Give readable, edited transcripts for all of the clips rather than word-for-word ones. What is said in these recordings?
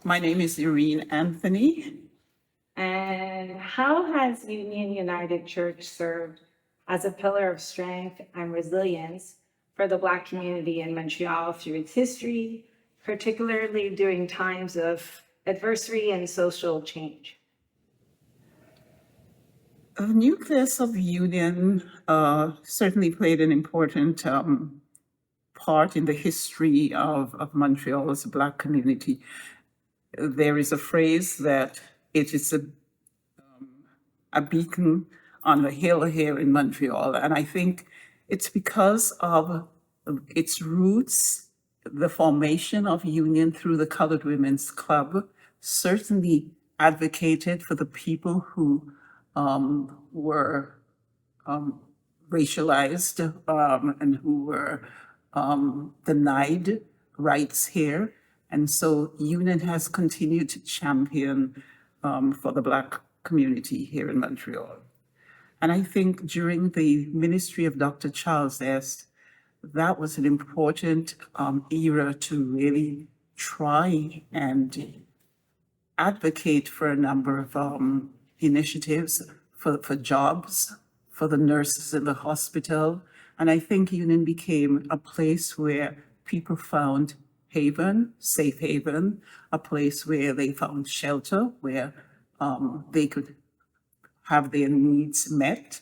My name is Erene Anthony. And how has Union United Church served as a pillar of strength and resilience for the Black community in Montreal through its history, particularly during times of adversity and social change? The nucleus of Union certainly played an important part in the history of Montreal's Black community. There is a phrase that it is a beacon on the hill here in Montreal. And I think it's because of its roots, the formation of Union through the Colored Women's Club certainly advocated for the people who were racialized and who were denied rights here. And so Union has continued to champion for the Black community here in Montreal. And I think during the ministry of Dr. Charles S., that was an important era to really try and advocate for a number of initiatives for jobs, for the nurses in the hospital. And I think Union became a place where people found haven, safe haven, a place where they found shelter, where they could have their needs met.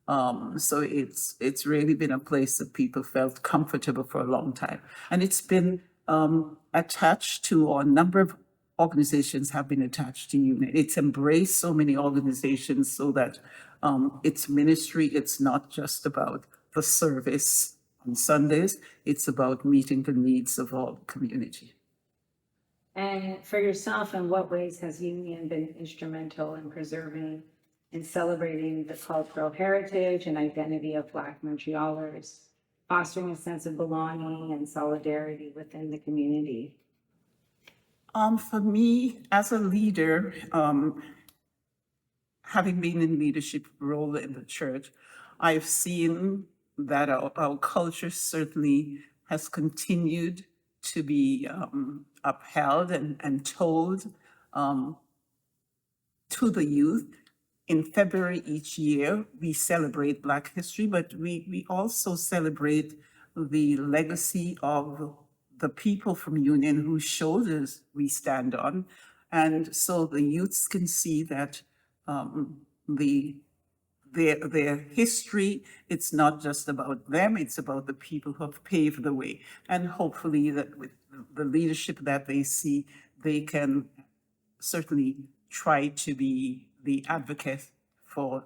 So it's really been a place that people felt comfortable for a long time. And it's been attached to, or a number of organizations have been attached to Union. It's embraced so many organizations so that its ministry, it's not just about the service on Sundays, it's about meeting the needs of all the community. And for yourself, in what ways has Union been instrumental in preserving and celebrating the cultural heritage and identity of Black Montrealers, fostering a sense of belonging and solidarity within the community? For me, as a leader, having been in leadership role in the church, I've seen that our culture certainly has continued to be upheld and told to the youth. In February each year, we celebrate Black history, but we also celebrate the legacy of the people from Union whose shoulders we stand on. And so the youths can see that the their history, it's not just about them, it's about the people who have paved the way. And hopefully that with the leadership that they see, they can certainly try to be the advocate for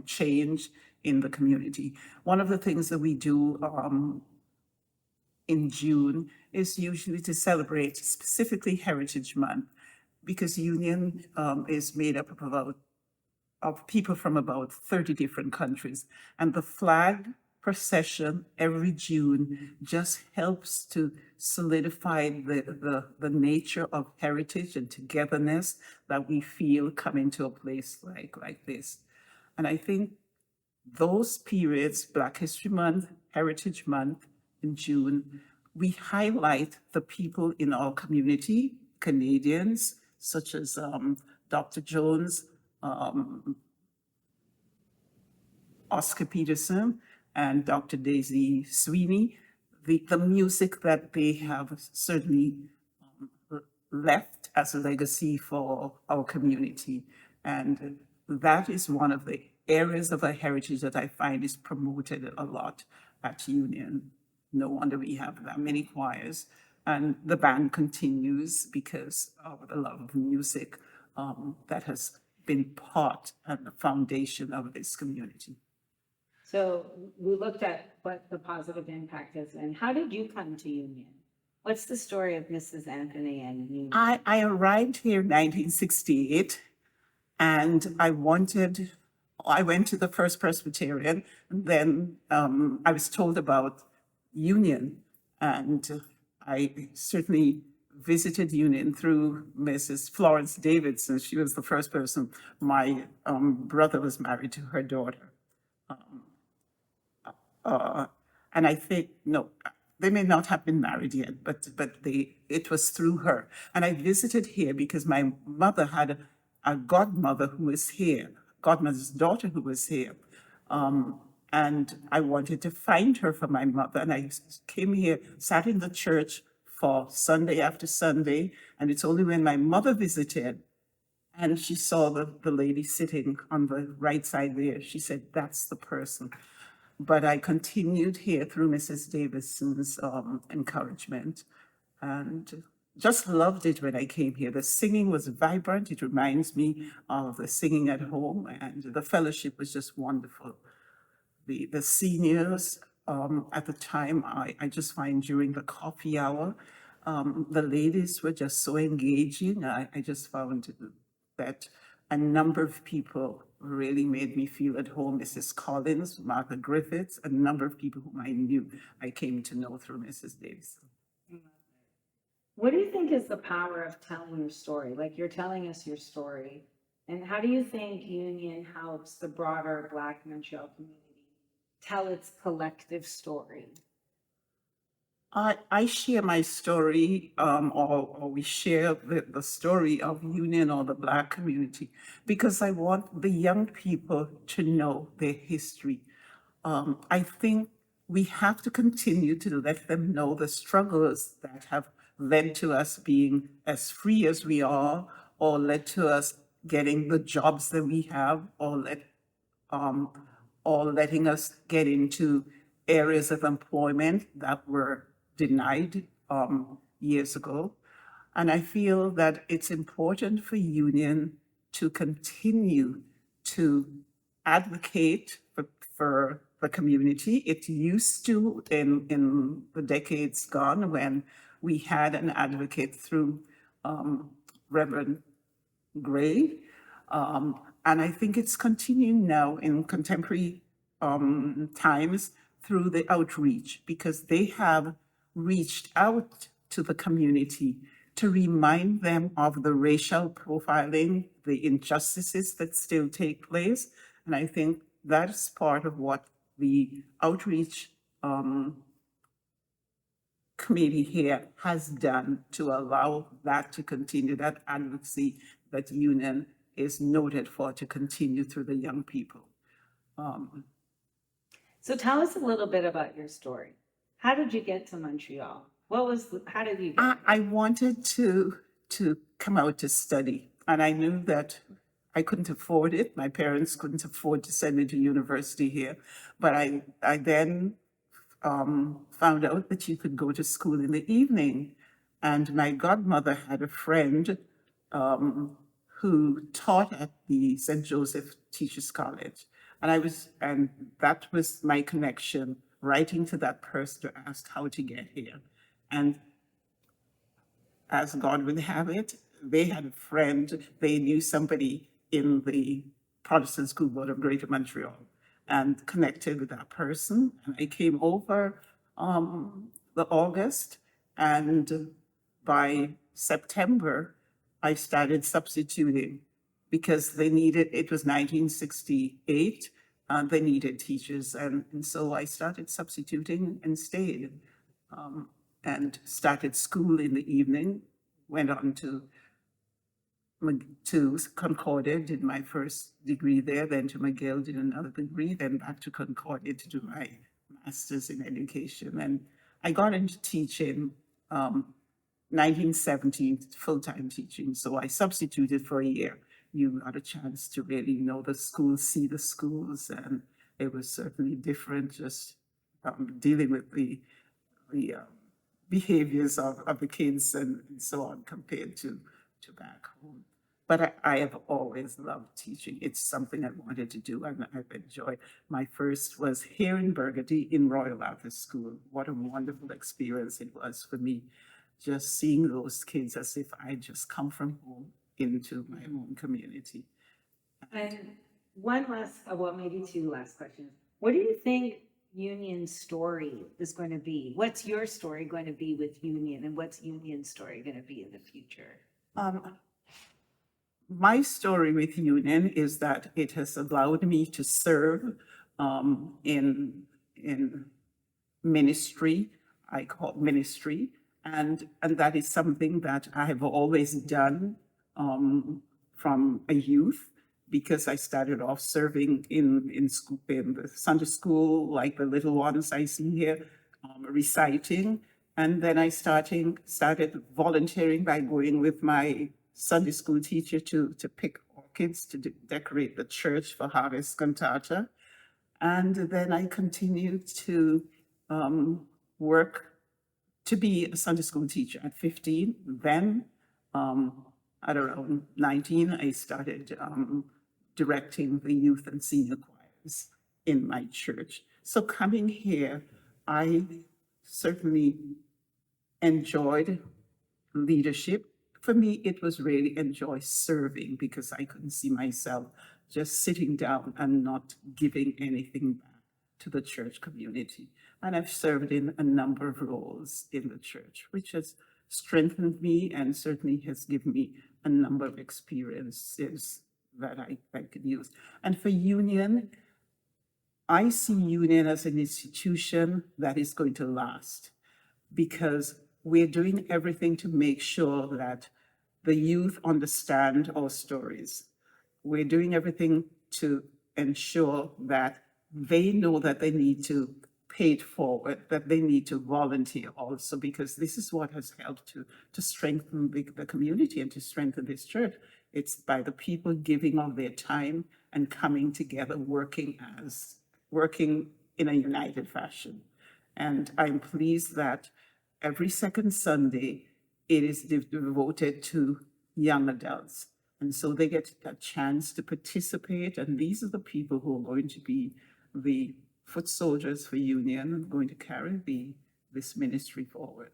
change in the community. One of the things that we do in June is usually to celebrate specifically Heritage Month, because Union is made up of people from about 30 different countries. And the flag procession every June just helps to solidify the nature of heritage and togetherness that we feel coming to a place like this. And I think those periods, Black History Month, Heritage Month in June, we highlight the people in our community, Canadians, such as Dr. Jones, Oscar Peterson, and Dr. Daisy Sweeney, the music that they have certainly left as a legacy for our community. And that is one of the areas of our heritage that I find is promoted a lot at Union. No wonder we have that many choirs. And the band continues because of the love of music that has been part and the foundation of this community. So we looked at what the positive impact is, and how did you come to Union? What's the story of Mrs. Anthony and Union? I arrived here in 1968, and I went to the First Presbyterian, and then I was told about Union, and I certainly visited Union through Mrs. Florence Davidson. She was the first person. My brother was married to her daughter. And I think, no, they may not have been married yet, but it was through her. And I visited here because my mother had a godmother who was here, godmother's daughter who was here. Um, and I wanted to find her for my mother. And I came here, sat in the church for Sunday after Sunday. And it's only when my mother visited and she saw the lady sitting on the right side there, she said, that's the person. But I continued here through Mrs. Davison's encouragement and just loved it when I came here. The singing was vibrant. It reminds me of the singing at home, and the fellowship was just wonderful. The seniors at the time, I just find during the coffee hour, the ladies were just so engaging. I just found that a number of people really made me feel at home. Mrs. Collins, Martha Griffiths, a number of people whom I knew, I came to know through Mrs. Davis. What do you think is the power of telling your story? Like, you're telling us your story. And how do you think union helps the broader Black Montreal community tell its collective story? I share my story, or we share the story of union or the Black community because I want the young people to know their history. I think we have to continue to let them know the struggles that have led to us being as free as we are, or led to us getting the jobs that we have, or letting us get into areas of employment that were denied years ago. And I feel that it's important for union to continue to advocate for the community. It used to in the decades gone when we had an advocate through Reverend Gray. And I think it's continuing now in contemporary times through the outreach, because they have reached out to the community to remind them of the racial profiling, the injustices that still take place. And I think that's part of what the outreach committee here has done to allow that to continue, that advocacy that union is noted for to continue through the young people. So tell us a little bit about your story. How did you get to Montreal? How did you get? I wanted to come out to study, and I knew that I couldn't afford it. My parents couldn't afford to send me to university here, but I then found out that you could go to school in the evening. And my godmother had a friend who taught at the St. Joseph Teachers College. And that was my connection, writing to that person to ask how to get here. And as God would have it, they had a friend, they knew somebody in the Protestant School Board of Greater Montreal, and connected with that person. And I came over the August, and by September, I started substituting because they needed, it was 1968, they needed teachers. And so I started substituting and stayed, and started school in the evening, went on to Concordia, did my first degree there, then to McGill, did another degree, then back to Concordia to do my master's in education. And I got into teaching 1970, full-time teaching. So I substituted for a year. You got a chance to really know the schools, see the schools, and it was certainly different just dealing with the behaviors of the kids and so on compared to back home. But I have always loved teaching. It's something I wanted to do, and I've enjoyed. My first was here in Burgundy in Royal Alpha School. What a wonderful experience it was for me, just seeing those kids as if I just come from home into my own community. And maybe two last questions. What do you think Union's story is going to be? What's your story going to be with Union, and what's Union's story going to be in the future? My story with Union is that it has allowed me to serve in ministry, I call ministry. And that is something that I have always done from a youth, because I started off serving in school, in the Sunday school, like the little ones I see here, reciting. And then I started volunteering by going with my Sunday school teacher to pick orchids to decorate the church for Harvest Cantata. And then I continued to work to be a Sunday school teacher at 15. Then at around 19, I started directing the youth and senior choirs in my church. So coming here, I certainly enjoyed leadership. For me, it was really enjoy serving, because I couldn't see myself just sitting down and not giving anything back to the church community. And I've served in a number of roles in the church, which has strengthened me and certainly has given me a number of experiences that I could use. And for Union, I see Union as an institution that is going to last, because we're doing everything to make sure that the youth understand our stories. We're doing everything to ensure that they know that they need to pay it forward, that they need to volunteer also, because this is what has helped to strengthen the community and to strengthen this church. It's by the people giving of their time and coming together, working in a united fashion. And I'm pleased that every second Sunday, it is devoted to young adults. And so they get a chance to participate. And these are the people who are going to be the foot soldiers for Union, going to carry this ministry forward.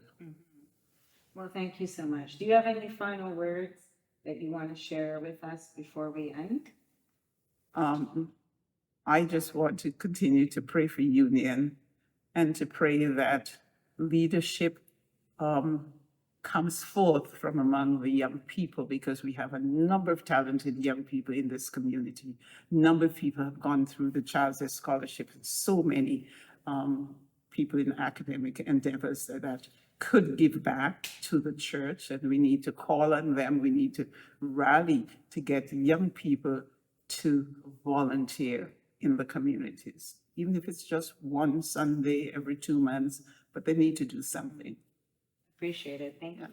Well, thank you so much. Do you have any final words that you want to share with us before we end? I just want to continue to pray for Union and to pray that leadership comes forth from among the young people, because we have a number of talented young people in this community. A number of people have gone through the Child's Scholarship, and so many people in academic endeavors that could give back to the church, and we need to call on them. We need to rally to get young people to volunteer in the communities, even if it's just one Sunday every 2 months, but they need to do something. Appreciate it. Thank you.